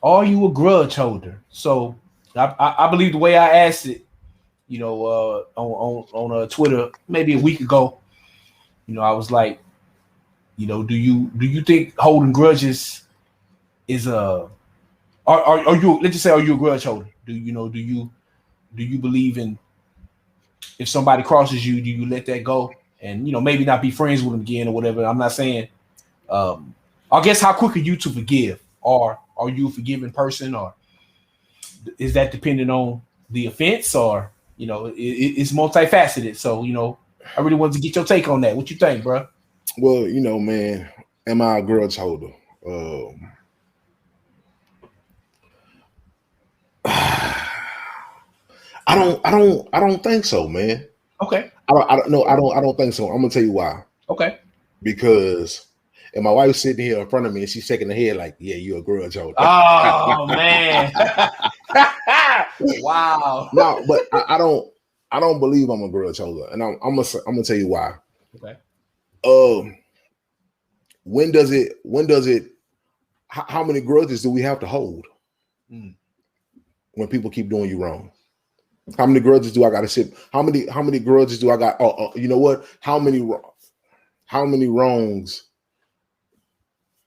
Are you a grudge holder? So I believe the way I asked it, on Twitter maybe a week ago, I was like, do you think holding grudges is a are you let's just say, are you a grudge holder? Do you believe in, if somebody crosses you, do you let that go and maybe not be friends with them again or whatever? I'm not saying. Um, I guess, how quick are you to forgive, or are you a forgiving person, or is that dependent on the offense, or it's multifaceted? So I really wanted to get your take on that. What you think, bro? Well, man, am I a grudge holder? I don't think so, man. Okay, I don't know. I don't think so. I'm gonna tell you why. okay. Because and my wife's sitting here in front of me and she's shaking her head like, yeah, you're a grudge holder. Oh man, wow. No, but I don't believe I'm a grudge holder, and I'm gonna tell you why. Okay. Um, when does it? How many grudges do we have to hold Mm. when people keep doing you wrong? How many grudges do I got to sit? How many grudges do I got? Oh, you know what? How many wrongs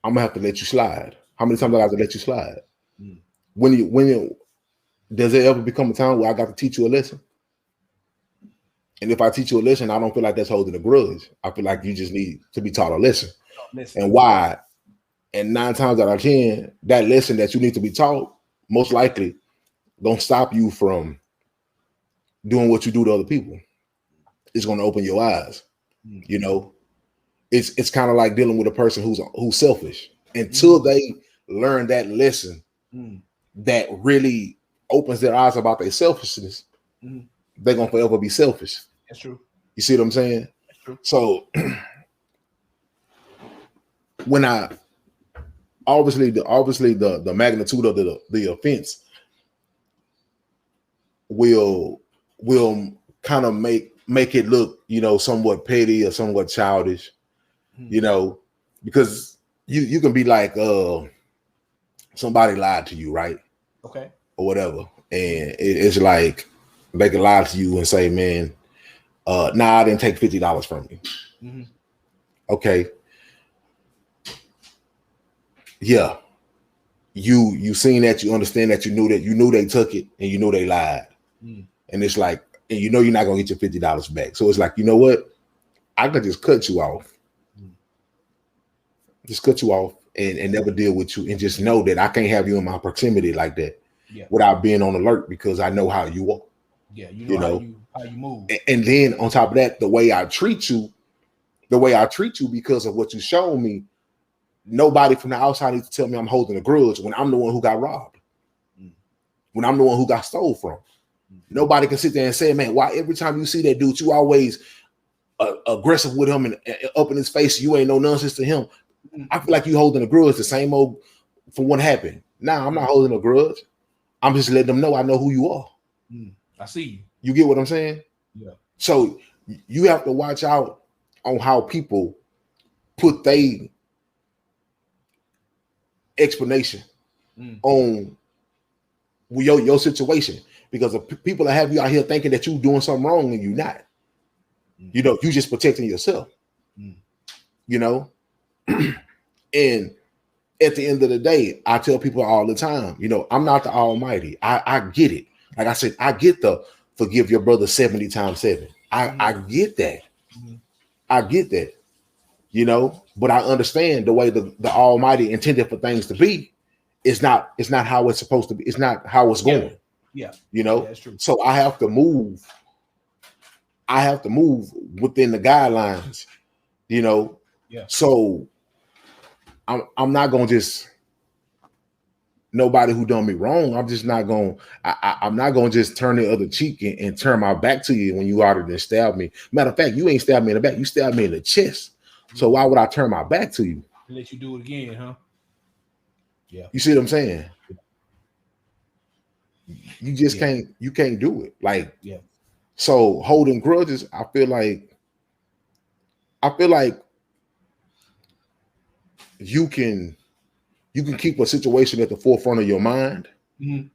I'm gonna have to let you slide? How many times I have to let you slide? Mm. When does it ever become a time where I got to teach you a lesson? And if I teach you a lesson, I don't feel like that's holding a grudge. I feel like you just need to be taught a lesson. Listen. And why? And 9 times out of 10, that lesson that you need to be taught, most likely, don't stop you from doing what you do to other people. It's going to open your eyes. Mm. You know, it's kind of like dealing with a person who's selfish. Until Mm. they learn that lesson Mm. that really opens their eyes about their selfishness, Mm. they're gonna forever be selfish. That's true. You see what I'm saying? That's true. So when I obviously the magnitude of the offense will kind of make it look, somewhat petty or somewhat childish, Mm. you know, because you can be like, somebody lied to you, right? Okay. Or whatever. And it's like they can lie to you and say, man, nah, I didn't take $50 from you. Mm-hmm. Okay. Yeah. You seen that, you understand that, you knew they took it and you knew they lied. Mm. And it's like, and you're not gonna get your $50 back. So it's like, you know what? I could just cut you off. Mm. Just cut you off and never deal with you, and just know that I can't have you in my proximity like that Yeah. without being on alert, because I know how you are, Yeah. You know you how know. you move. And then on top of that, the way I treat you because of what you shown me, nobody from the outside needs to tell me I'm holding a grudge when I'm the one who got robbed, Mm. when I'm the one who got stole from. Mm. Nobody can sit there and say, man, why every time you see that dude, you always aggressive with him and up in his face, you ain't no nonsense to him. Mm. I feel like you holding a grudge, the same old from what happened. Nah, I'm Mm. not holding a grudge. I'm just letting them know I know who you are. Mm. I see you. You get what I'm saying? Yeah. So you have to watch out on how people put their explanation Mm. on your situation, because of people that have you out here thinking that you doing something wrong and you're not. Mm. You just protecting yourself. Mm. You know, and at the end of the day, I tell people all the time, I'm not the Almighty. I get it. Like I said, I get the forgive your brother 70 times 7. I Mm. get that. Mm. I get that. But I understand the way the Almighty intended for things to be. It's not how it's supposed to be. It's not how it's Yeah. going. Yeah. You Yeah. know, That's true. so I have to move. I have to move within the guidelines. You know, Yeah. so I'm not gonna just nobody who done me wrong. I'm just not gonna. I'm not gonna just turn the other cheek and turn my back to you when you already stabbed me. Matter of fact, you ain't stabbed me in the back. You stabbed me in the chest. So Mm. why would I turn my back to you? To let you do it again, huh? Yeah. You see what I'm saying? You just Yeah. can't. You can't do it. Like, Yeah. so holding grudges. I feel like you can You can keep a situation at the forefront of your mind, Mm-hmm.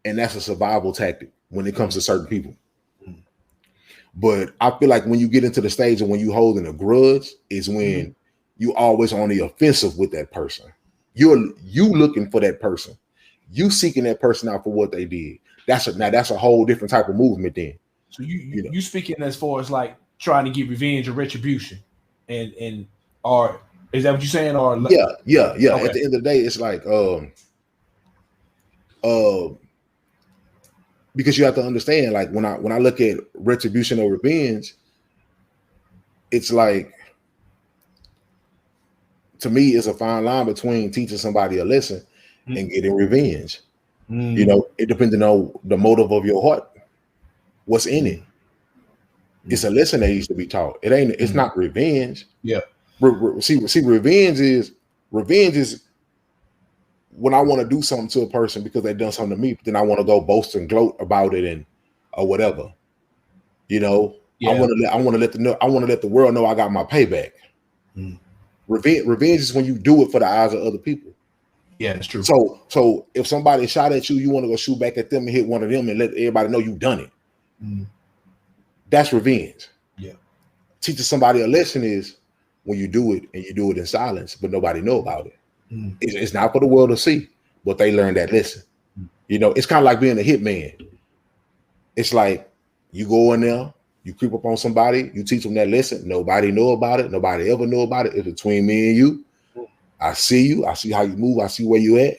and that's a survival tactic when it comes to certain people. Mm-hmm. But I feel like when you get into the stage of when you holding a grudge is when you always on the offensive with that person. You looking for that person. You seeking that person out for what they did. That's a whole different type of movement then. So you speaking as far as like trying to get revenge or retribution, and or is that what you're saying? Or yeah. Okay. At the end of the day, it's like because you have to understand, like when I look at retribution or revenge, it's like, to me, it's a fine line between teaching somebody a lesson and getting revenge. You know, it depends on the motive of your heart. What's in it? It's a lesson that needs to be taught. It's not revenge. Yeah. See, revenge is when I want to do something to a person because they've done something to me, but then I want to go boast and gloat about it and or whatever. You know, Yeah. I want to let the world know I got my payback. Revenge is when you do it for the eyes of other people. Yeah, that's true. So if somebody shot at you, you want to go shoot back at them and hit one of them and let everybody know you done it. That's revenge. Yeah. Teaching somebody a lesson is when you do it and you do it in silence, but nobody know about it. It's not for the world to see, but they learn that lesson. You know, it's kind of like being a hitman. It's like you go in there, you creep up on somebody, you teach them that lesson. Nobody know about it. Nobody ever know about it. It's between me and you. I see you. I see how you move. I see where you at.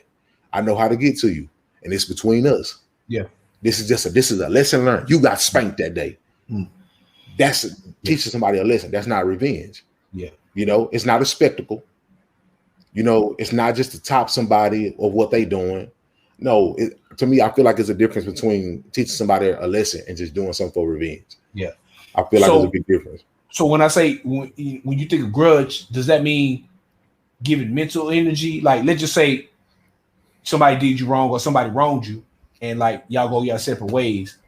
I know how to get to you, and it's between us. Yeah. This is a lesson learned. You got spanked that day. That's teaching somebody a lesson. That's not revenge. Yeah. You know, it's not a spectacle. You know, it's not just to top somebody of what they doing. No, to me, I feel like there's a difference between teaching somebody a lesson and just doing something for revenge. Yeah. I feel like there's a big difference. So when I say when you think of grudge, does that mean giving mental energy? Like, let's just say somebody did you wrong or somebody wronged you, and like y'all go your separate ways.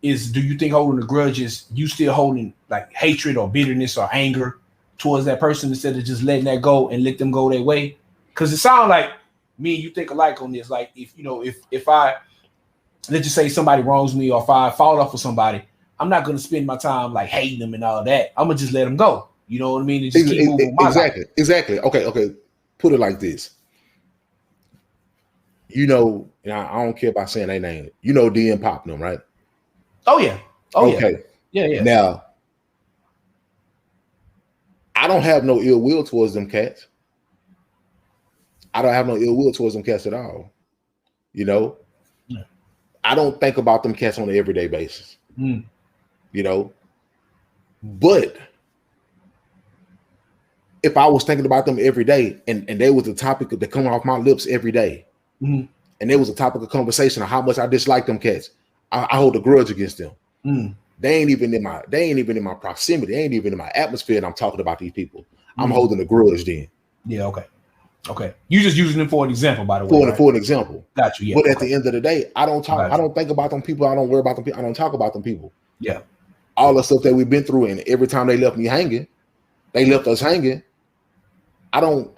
Do you think holding a grudge is you still holding like hatred or bitterness or anger towards that person instead of just letting that go and let them go their way? Because it sounds like me and you think alike on this. Like if I let's just say somebody wrongs me or if I fall off with somebody, I'm not going to spend my time like hating them and all that. I'm gonna just let them go. You know what I mean? And just keep moving my life. Exactly. Okay. Put it like this. You know, and I don't care about saying their name. You know, D and Pop them, right? Oh yeah. Okay. Yeah. Now, I don't have no ill will towards them cats. I don't have no ill will towards them cats at all. You know, I don't think about them cats on an everyday basis. You know, but if I was thinking about them every day and they was the topic that come off my lips every day, and there was a topic of conversation of how much I dislike them cats, I hold a grudge against them. They ain't even in my proximity. They ain't even in my atmosphere. And I'm talking about these people. I'm holding a grudge then. Yeah. Okay. You just using them for an example, by the way. For an example. Got you. Yeah. But at the end of the day, I don't talk. I don't think about them people. I don't worry about them people. I don't talk about them people. Yeah. All the stuff that we've been through, and every time they left me hanging, they left us hanging. I don't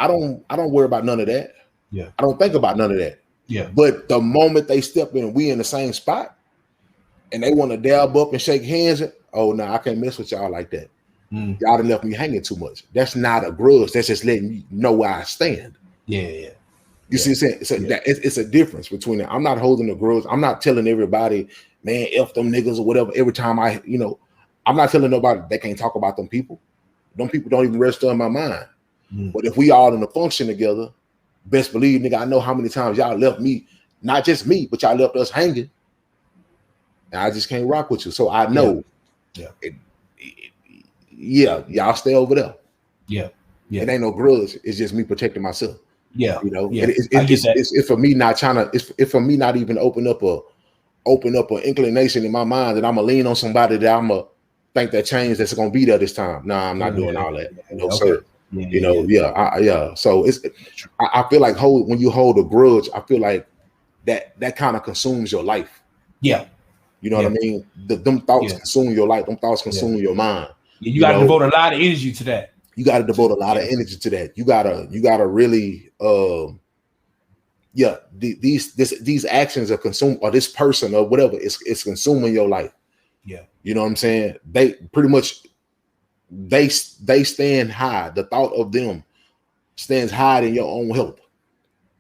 worry about none of that. Yeah. I don't think about none of that. Yeah. But the moment they step in and we in the same spot and they want to dab up and shake hands, oh no, I can't mess with y'all like that. Y'all done left me hanging too much. That's not a grudge. That's just letting you know where I stand. Yeah. You see what I'm saying? So it's a difference between it. I'm not holding a grudge. I'm not telling everybody, man, F them niggas or whatever. Every time I'm not telling nobody they can't talk about them people. Them people don't even register in my mind. But if we all in a function together, best believe, nigga, I know how many times y'all left me, not just me, but y'all left us hanging. And I just can't rock with you. So I know. Y'all stay over there. Yeah. It ain't no grudge. It's just me protecting myself. Yeah. You know, yeah. It's for me not trying to, it's for me not even open up an inclination in my mind that I'm gonna lean on somebody that I'm gonna think that change that's gonna be there this time. Nah, I'm not doing all that. No, sir. So I feel like when you hold a grudge, I feel like that kind of consumes your life. Yeah. You know what I mean? Them thoughts consume your life. Them thoughts consume your mind. Yeah, you got to devote a lot of energy to that. You got to devote a lot of energy to that. You gotta really yeah, these actions are consumed, or this person or whatever it's consuming your life. Yeah. You know what I'm saying? They pretty much they stand high. The thought of them stands high in your own health.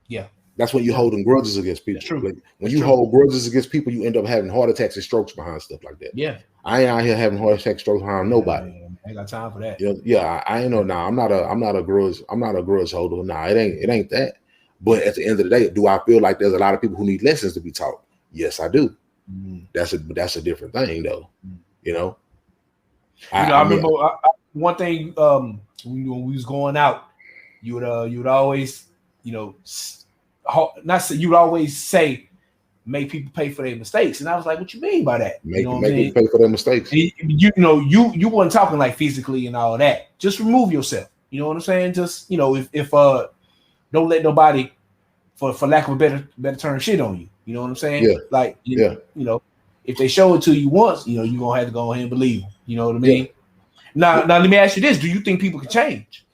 Yeah. That's when you're holding grudges against people. That's true. Like, when That's you true. hold grudges against people, you end up having heart attacks and strokes behind stuff like that. Yeah. I ain't out here having heart attacks, strokes behind nobody. I ain't got time for that. You know, yeah, I ain't know. Nah, I'm not a grudge holder. Nah, it ain't that. But at the end of the day, do I feel like there's a lot of people who need lessons to be taught? Yes, I do. Mm. That's a different thing, though. You know. I remember one thing. When we was going out, you would always, you know, you would always say, make people pay for their mistakes, and I was like, what you mean by that? Make people pay for their mistakes. And you weren't talking like physically and all that. Just remove yourself. You know what I'm saying? Just, you know, if don't let nobody, for lack of a better term, shit on you. You know what I'm saying? Yeah. Like, you know, if they show it to you once, you know, you're gonna have to go ahead and believe them. You know what I mean? Yeah. Now let me ask you this: do you think people can change?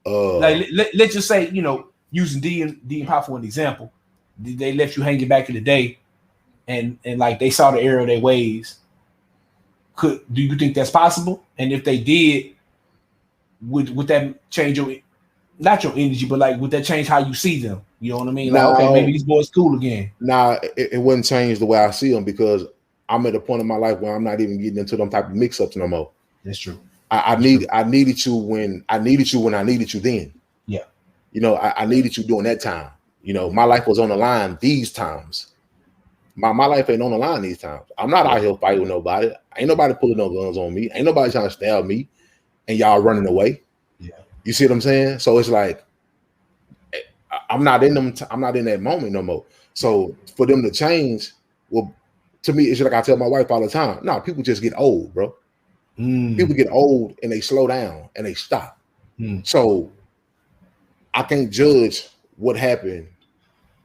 Like, let's just say, you know, using D and Pop for an example, they left you hanging back in the day, and like they saw the error of their ways. Do you think that's possible? And if they did, would that change not your energy, but like, would that change how you see them? You know what I mean? Like, okay, maybe these boys cool again. Nah, it wouldn't change the way I see them, because I'm at a point in my life where I'm not even getting into them type of mix-ups no more. That's true. I needed you when I needed you then. Yeah. You know, I needed you during that time. You know, my life was on the line these times. My life ain't on the line these times. I'm not out here fighting with nobody. Ain't nobody pulling no guns on me. Ain't nobody trying to stab me, and y'all running away. Yeah. You see what I'm saying? So it's like, I'm not in that moment no more. So for them to change, well, to me, it's like I tell my wife all the time. No, people just get old, bro. People get old and they slow down and they stop. So I can't judge what happened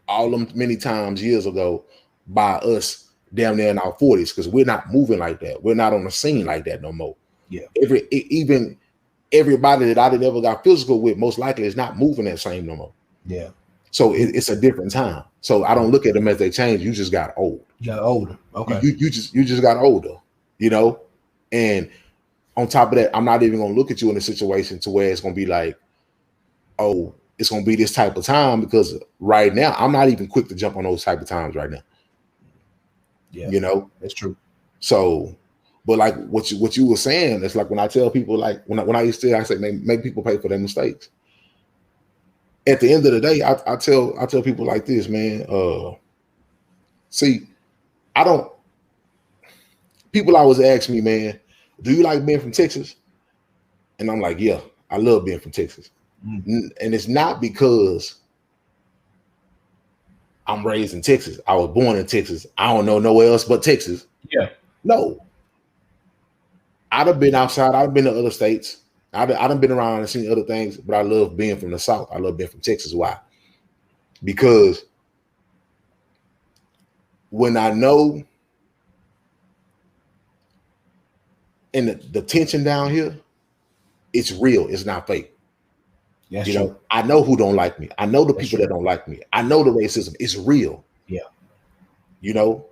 all them many times years ago by us damn near in our 40s, because we're not moving like that. We're not on the scene like that no more. Yeah. Even everybody that I did ever got physical with, most likely is not moving that same no more. Yeah. So it's a different time. So I don't look at them as they change. You just got old. You got older. Okay. You just got older, you know? And on top of that, I'm not even gonna look at you in a situation to where it's gonna be like, oh, it's gonna be this type of time, because right now I'm not even quick to jump on those type of times right now. Yeah, you know, that's true. So, but like what you were saying, it's like when I tell people, like when I used to, I say make people pay for their mistakes. At the end of the day, I tell people like this, man. See, people always ask me, man, do you like being from Texas? And I'm like, yeah, I love being from Texas. And it's not because I'm raised in Texas. I was born in Texas. I don't know nowhere else but Texas. Yeah. No. I'd have been outside. I'd have been to other states. I'd have been around and seen other things, but I love being from the South. I love being from Texas. Why? Because when I know, and the tension down here, it's real. It's not fake. That's you true. know, I know who don't like me. I know the people that don't like me. I know the racism. It's real. Yeah. You know,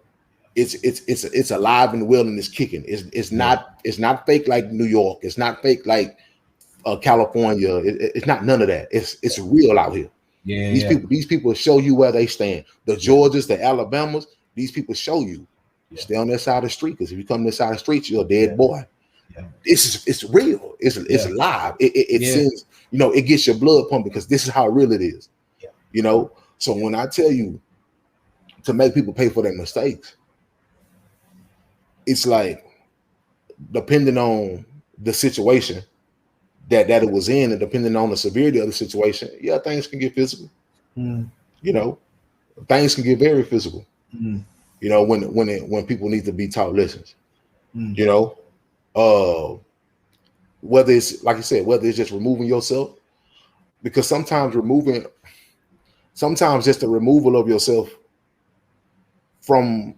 it's alive and well and it's kicking. It's not fake like New York. It's not fake like California. It's not none of that. It's real out here. Yeah. These people show you where they stand. The Georgias, the Alabamas, these people show you. You stay on this side of the street, because if you come this side of the street, you're a dead boy. Yeah. It's real. It's alive. It sends, you know, it gets your blood pumping, because this is how real it is. Yeah. You know, so when I tell you to make people pay for their mistakes, it's like, depending on the situation that it was in, and depending on the severity of the situation, yeah, things can get physical. You know, things can get very physical. You know, when people need to be taught lessons. You know, whether it's, like you said, whether it's just removing yourself, because sometimes just the removal of yourself from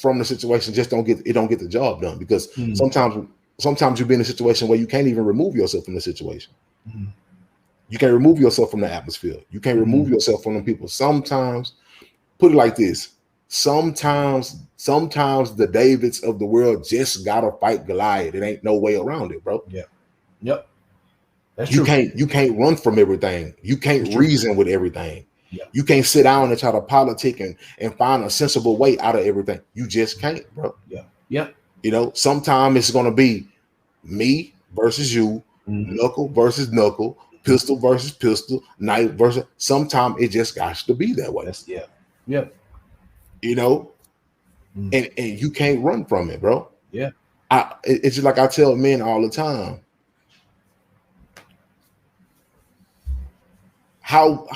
the situation just don't get the job done, because sometimes you be in a situation where you can't even remove yourself from the situation. You can't remove yourself from the atmosphere. You can't remove yourself from them people. Sometimes, put it like this. Sometimes the Davids of the world just gotta fight Goliath. It ain't no way around it, bro. Yeah. Yep. That's You true. You can't run from everything. You can't reason with everything. Yeah. You can't sit down and try to politic and find a sensible way out of everything. You just can't, bro. Yeah. Yeah. You know, sometimes it's gonna be me versus you, knuckle versus knuckle, pistol versus pistol, knife versus. Sometimes it just got to be that way. Yeah. Yeah. You know, and you can't run from it, bro. Yeah. It's just like I tell men all the time. How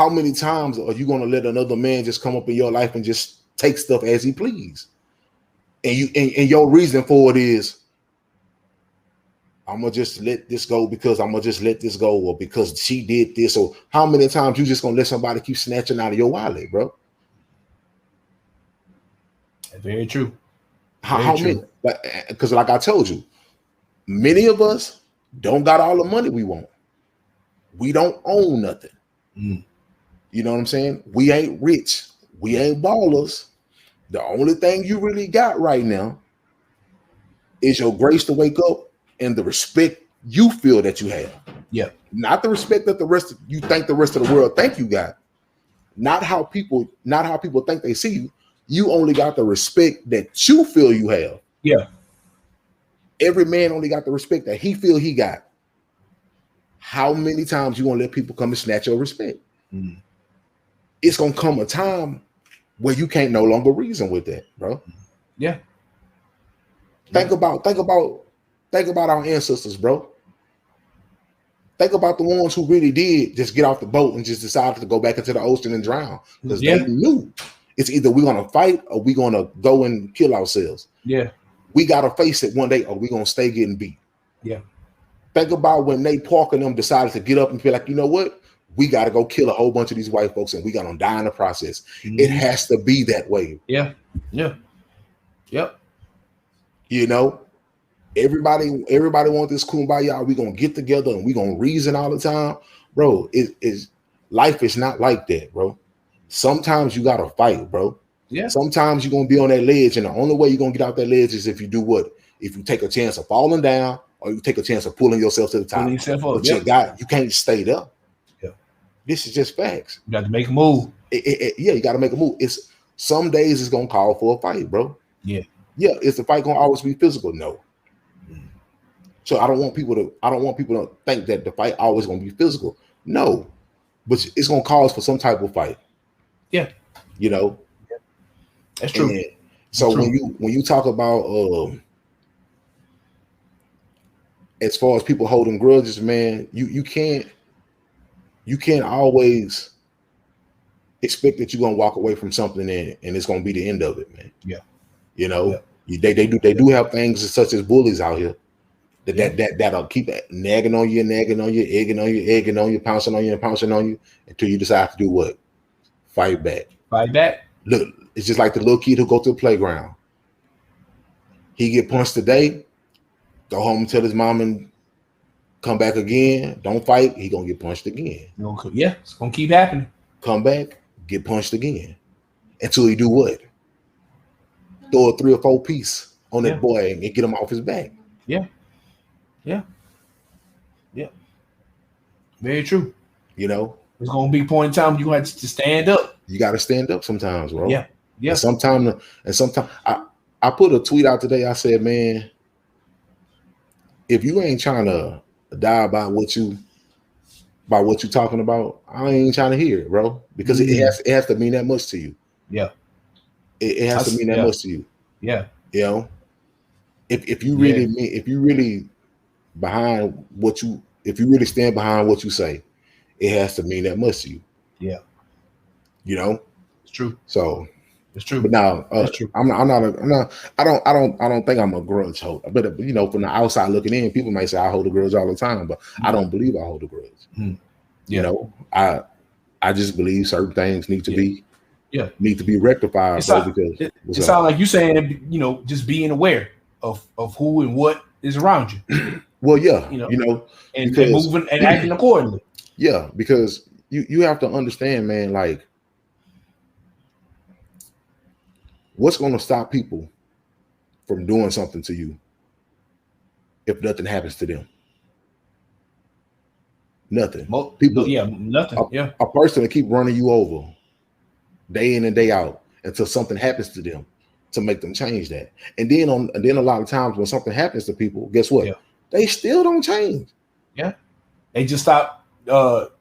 many times are you gonna let another man just come up in your life and just take stuff as he please? And you and your reason for it is, I'm gonna just let this go because I'm gonna just let this go, or because she did this. Or how many times you just gonna let somebody keep snatching out of your wallet, bro? Very true. How many? Because like I told you, many of us don't got all the money we want. We don't own nothing. You know what I'm saying? We ain't rich. We ain't ballers. The only thing you really got right now is your grace to wake up and the respect you feel that you have. Yeah. Not the respect that you think the rest of the world think you got. Not how people think they see you. You only got the respect that you feel you have. Yeah. Every man only got the respect that he feel he got. How many times you gonna let people come and snatch your respect? It's gonna come a time where you can't no longer reason with that, bro. Yeah. Think about our ancestors, bro. Think about the ones who really did just get off the boat and just decided to go back into the ocean and drown because they knew it's either we're gonna fight or we're gonna go and kill ourselves. Yeah. We gotta face it one day or we're gonna stay getting beat. Yeah. Think about when Nate Parker and them decided to get up and feel like, you know what? We got to go kill a whole bunch of these white folks and we got to die in the process. It has to be that way. Yeah. Yeah. Yep. You know, everybody wants this kumbaya. We going to get together and we going to reason all the time. Bro, life is not like that, bro. Sometimes you got to fight, bro. Yeah. Sometimes you're going to be on that ledge and the only way you're going to get out that ledge is if you do what? If you take a chance of falling down or you take a chance of pulling yourself to the top. But you can't stay there. This is just facts. You got to make a move. Yeah, you got to make a move. It's some days it's gonna call for a fight, bro. Yeah. Is the fight gonna always be physical? No. So I don't want people to think that the fight always gonna be physical. No, but it's gonna cause for some type of fight. Yeah. You know. That's true. And so when you talk about as far as people holding grudges, man, you can't always expect that you're gonna walk away from something and it's gonna be the end of it, man. Yeah. You know, they do have things such as bullies out here that'll keep nagging on you, egging on you, pouncing on you until you decide to do what? Fight back. Look, it's just like the little kid who go to the playground. He get punched today, go home and tell his mom and come back again. Don't fight. He gonna get punched again. Yeah, it's gonna keep happening. Come back, get punched again, until he do what? Throw a 3 or 4 piece on that boy and get him off his back. Yeah. Very true. You know, there's gonna be a point in time you have to stand up. You got to stand up sometimes, bro. Yeah. And sometimes I put a tweet out today. I said, man, if you ain't trying to die about what you talking about, I ain't trying to hear it, bro. Because it has to mean that much to you. Yeah. It has to mean that much to you. Yeah. You know, if you really behind what you, if you really stand behind what you say, it has to mean that much to you. Yeah. You know, it's true. So it's true. But now I don't think I'm a grudge holder. But you know, from the outside looking in, people might say I hold a grudge all the time, but I don't believe I hold a grudge. Yeah. You know, I just believe certain things need to be rectified. It sounds like you saying, you know, just being aware of who and what is around you. Well, yeah, you know, and because moving and acting accordingly. Yeah, because you have to understand, man, like what's going to stop people from doing something to you if nothing happens to them? Nothing. People, nothing. Yeah, a person to keep running you over day in and day out until something happens to them to make them change that. And then a lot of times when something happens to people, guess what? Yeah. They still don't change. Yeah, they just stop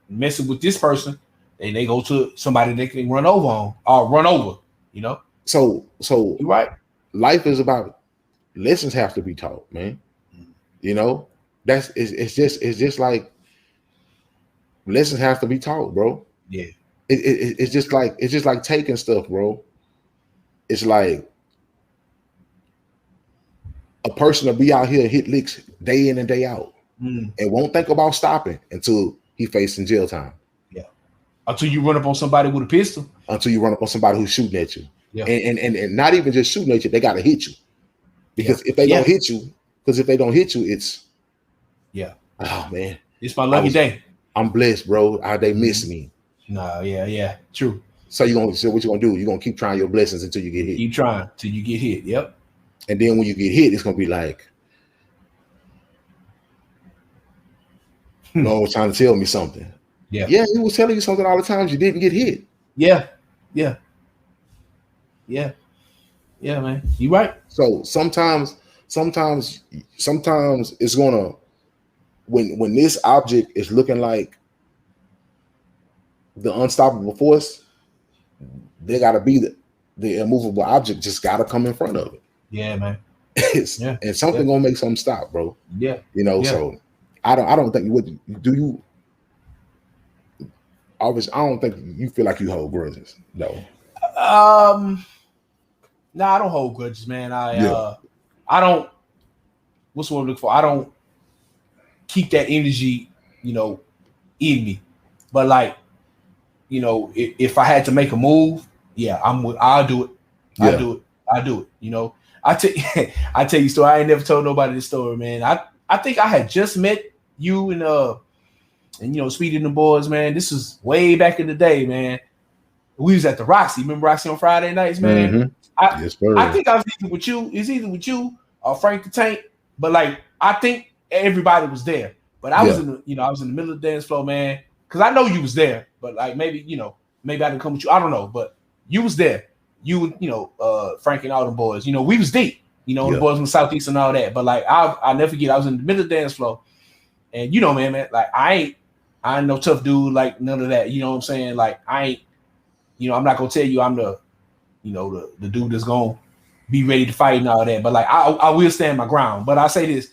messing with this person, and they go to somebody they can run over on or run over. So you're right. Life is about lessons have to be taught, man. It's just like lessons have to be taught, bro. Yeah. It's just like taking stuff, bro. It's like a person will be out here hit licks day in and day out and won't think about stopping until he facing jail time. Yeah. Until you run up on somebody with a pistol. Until you run up on somebody who's shooting at you. Yeah. And not even just shooting at you, they gotta hit you. Because if they don't hit you, it's oh man. It's my lucky day. I'm blessed, bro. They miss me. No, yeah, true. So what you gonna do? You're gonna keep trying your blessings until you get hit. Keep trying till you get hit. Yep. And then when you get hit, it's gonna be like, no one was trying to tell me something. Yeah, he was telling you something all the times you didn't get hit. Yeah, man. You right. So sometimes it's gonna when this object is looking like the unstoppable force, they gotta be the immovable object just gotta come in front of it. Yeah, man. And something gonna make something stop, bro. Yeah. So I don't think you obviously I don't think you feel like you hold grudges. No. No, I don't hold grudges, man. I don't what's what I'm looking for? I don't keep that energy, in me. But like, if I had to make a move, I'll do it. I'll do it. I tell you a story. I ain't never told nobody this story, man. I think I had just met you and Speedy and the boys, man. This was way back in the day, man. We was at the Roxy. Remember Roxy on Friday nights, man? Mm-hmm. I think I was either with you. It's either with you or Frank the Tank. But like, I think everybody was there. But I was in the middle of the dance floor, man. Because I know you was there. But like maybe I didn't come with you. I don't know. But you was there. You Frank and all the boys. We was deep. The boys from the Southeast and all that. But like I'll never forget. I was in the middle of the dance floor, and man, like I ain't no tough dude. Like none of that. You know what I'm saying? Like I ain't. I'm not gonna tell you I'm the the dude that's gonna be ready to fight and all that. But like I will stand my ground. But I say this,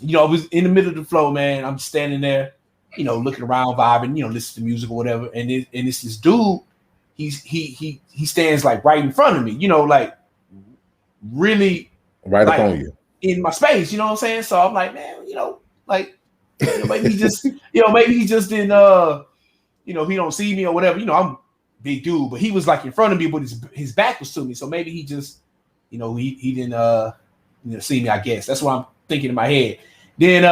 I was in the middle of the flow, man. I'm standing there, looking around, vibing, listening to music or whatever. And it's this dude. He stands like right in front of me, like really right up on you in my space. You know what I'm saying? So I'm like, man, maybe he just, maybe he just didn't, he don't see me or whatever. I'm big dude, but he was like in front of me, but his back was to me. So maybe he just, he didn't see me, I guess. That's what I'm thinking in my head. Then,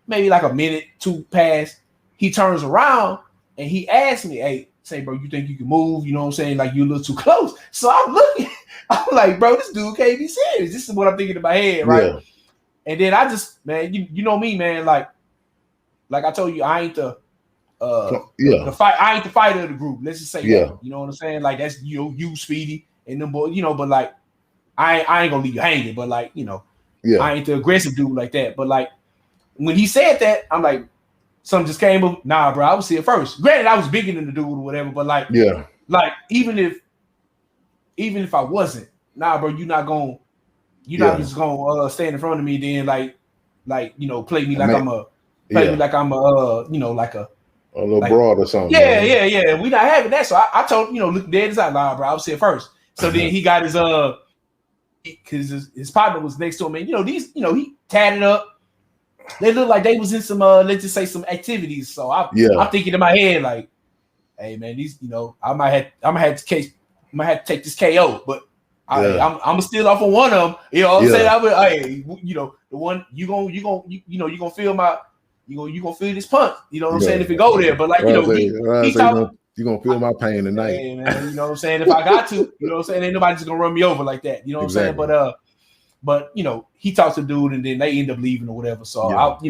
maybe like a minute, two passed. He turns around and he asked me, hey, say, bro, you think you can move? You know what I'm saying? Like, you a little too close. So I'm looking, I'm like, bro, this dude can't be serious. This is what I'm thinking in my head, right? Yeah. And then I just, man, you know me, man, like I told you, I ain't the fight. I ain't the fighter of the group. Let's just say that. You know what I'm saying? Like that's you, Speedy, and them boys. But like I ain't gonna leave you hanging. But like I ain't the aggressive dude like that. But like when he said that, I'm like something just came up. Nah, bro, I was here first. Granted, I was bigger than the dude or whatever. But like like even if I wasn't, nah, bro, you're not just gonna stand in front of me then like play me like I'm a like a little broad or something. Yeah. We not having that. So I told look dead as I lie, bro. I was here first. So then he got his because his partner was next to him, and these he tatted up. They look like they was in some let's just say some activities. So I'm thinking in my head like, hey man, these I might have to take this KO, but I'm gonna steal off of one of them. You know what I'm saying? I would, hey, you know, the one you gonna feel my, you gonna feel this punch. You know what I'm saying? If it go there, but like you know, he talking. You gonna feel my pain tonight. Hey, man, you know what I'm saying? If I got to, you know what I'm saying? Ain't nobody just gonna run me over like that. You know what I'm saying? But you know, he talks to dude, and then they end up leaving or whatever. So but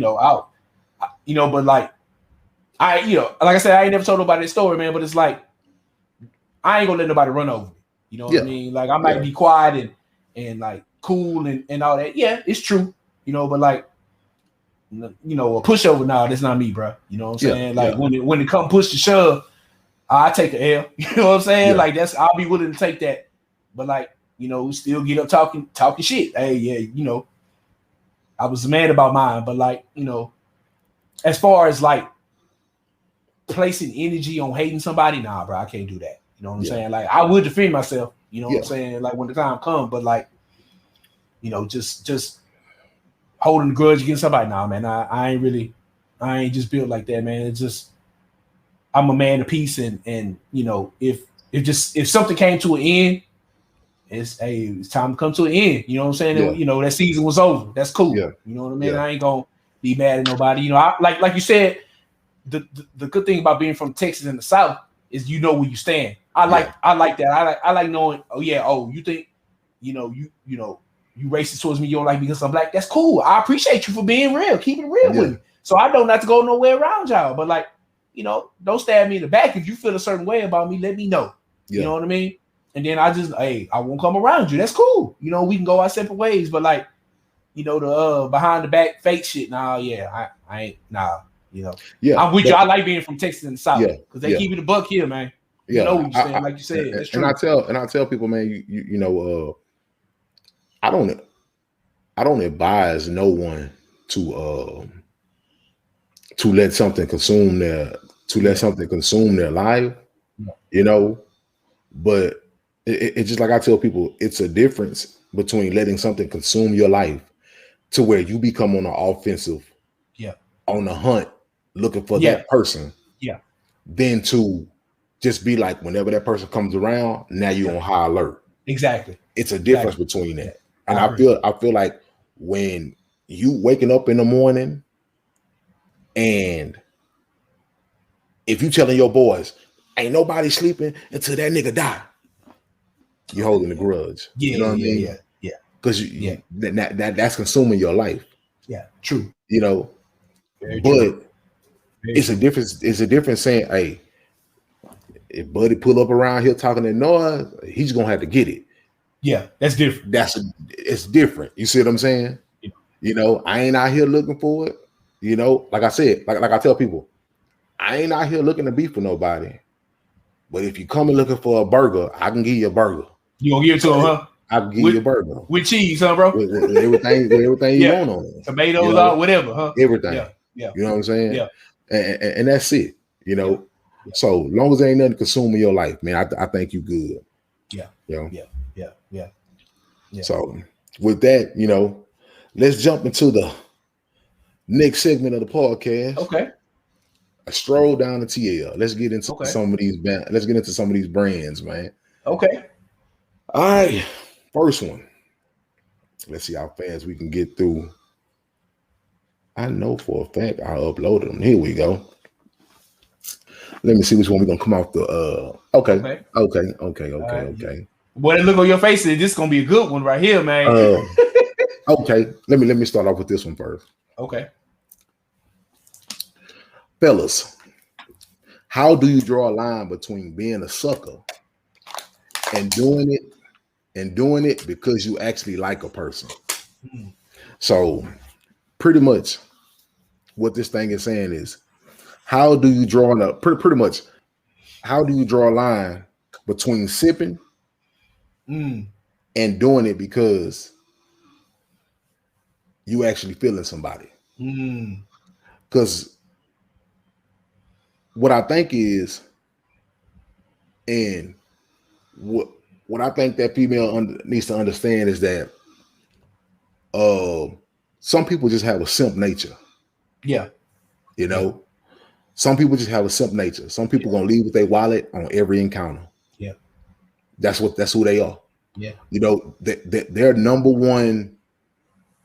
like like I said, I ain't never told nobody this story, man. But it's like I ain't gonna let nobody run over me. You know what I mean? Like I might be quiet and like cool and all that. Yeah, it's true. You know, but like a pushover, nah, that's not me, bro. You know what I'm saying? Like when it come push to shove, I take the L. You know what I'm saying? Like I'll be willing to take that. But like, we still get up talking shit. Hey, yeah, I was mad about mine, but like, as far as like placing energy on hating somebody, nah, bro, I can't do that. You know what I'm saying? Like I would defend myself, you know what I'm saying? Like when the time comes, but like, just holding a grudge against somebody, nah, man, I ain't just built like that, man. It's just, I'm a man of peace, and if something came to an end, it's time to come to an end. You know what I'm saying? Yeah. That season was over. That's cool. Yeah. You know what I mean? Yeah. I ain't gonna be mad at nobody. I like you said, the good thing about being from Texas in the South is where you stand. I like that. I like knowing, you think, you racist towards me, you don't like me because I'm black. That's cool. I appreciate you for being real, keeping it real with me. So I know not to go nowhere around y'all. But like, don't stab me in the back. If you feel a certain way about me, let me know. Yeah. You know what I mean? And then I won't come around you. That's cool. We can go our separate ways. But like, the behind the back fake shit. Nah, I ain't. Nah, Yeah. I'm with you. I like being from Texas in the South because they keep it a buck here, man. Yeah. You know what you're saying? Like you said, that's true. And I tell people, man, I don't advise no one to let something consume their life, but it's just like I tell people, it's a difference between letting something consume your life to where you become on the offensive, on the hunt, looking for that person, than to just be like, whenever that person comes around, now you're on high alert. Exactly. It's a difference between that. And I feel like when you waking up in the morning and if you telling your boys, ain't nobody sleeping until that nigga die, you're holding a grudge. Yeah, you know what I mean? Yeah. Because that's consuming your life. Yeah, true. Very true. It's a difference. It's a difference saying, hey, if Buddy pull up around here talking that noise, he's gonna have to get it. Yeah, that's different. It's different. You see what I'm saying? Yeah. I ain't out here looking for it. Like I said, like I tell people, I ain't out here looking to beef with nobody. But if you coming looking for a burger, I can give you a burger. You gonna give it to him, huh? I can give you a burger with cheese, huh, bro? With everything you want on it. Tomatoes, all whatever, huh? Everything. Yeah. You know what I'm saying? Yeah. And that's it. Yeah. So long as there ain't nothing consuming your life, man, I think you good. Yeah. Yeah. So with that, let's jump into the next segment of the podcast. Okay. A stroll down the TL. Let's get into some of these. Let's get into some of these brands, man. Okay. All right. First one. Let's see how fast we can get through. I know for a fact I uploaded them. Here we go. Let me see which one we're gonna come off the. Okay. Boy, look on your face. This is gonna be a good one right here, man. Okay. Let me start off with this one first. Okay. Fellas, how do you draw a line between being a sucker and doing it because you actually like a person? So pretty much what this thing is saying is, how do you draw a line between sipping and doing it because you actually feeling somebody? Because what I think is, and what I think that female needs to understand is that some people just have a simp nature. Yeah. Some people just have a simp nature. Some people gonna leave with their wallet on every encounter. Yeah. That's who they are. Yeah. You know, their number one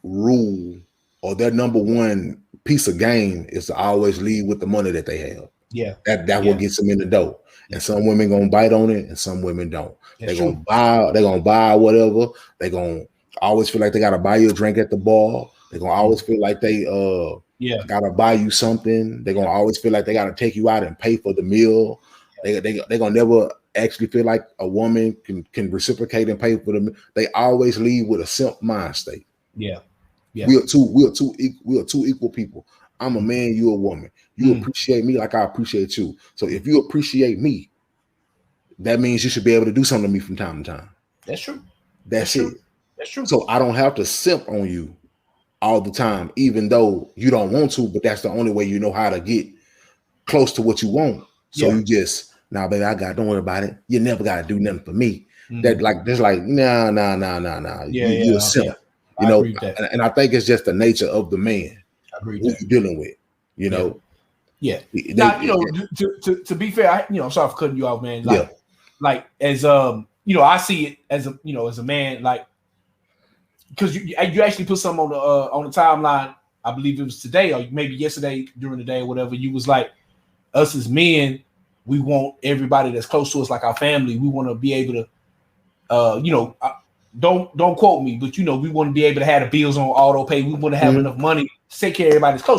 rule or their number one piece of game is to always lead with the money that they have. Yeah. That what gets them in the door. Yeah. And some women gonna bite on it, and some women don't. That's They're true. gonna buy whatever. They're gonna always feel like they gotta buy you a drink at the bar. They're gonna always feel like they gotta buy you something. They're gonna always feel like they gotta take you out and pay for the meal. They're gonna never actually feel like a woman can reciprocate and pay for them. They always leave with a simp mind state. Yeah. Yeah. We are two equal people. I'm a man, you a woman. You appreciate me like I appreciate you. So if you appreciate me, that means you should be able to do something to me from time to time. That's true. That's it. True. That's true. So I don't have to simp on you all the time, even though you don't want to, but that's the only way you know how to get close to what you want. So you just, nah, baby, don't worry about it. You never got to do nothing for me. That like, that's like, nah. You're a simp. You know, and I think it's just the nature of the man who you're dealing with, you know. Yeah. Now, you know, to be fair, I'm sorry for cutting you off, man. Like as you know, I see it as a man, like, because you actually put something on the timeline. I believe it was today or maybe yesterday during the day or whatever. You was like, us as men, we want everybody that's close to us, like our family. We want to be able to, don't quote me, but we want to be able to have the bills on auto pay. We want to have enough money to take care of everybody's close.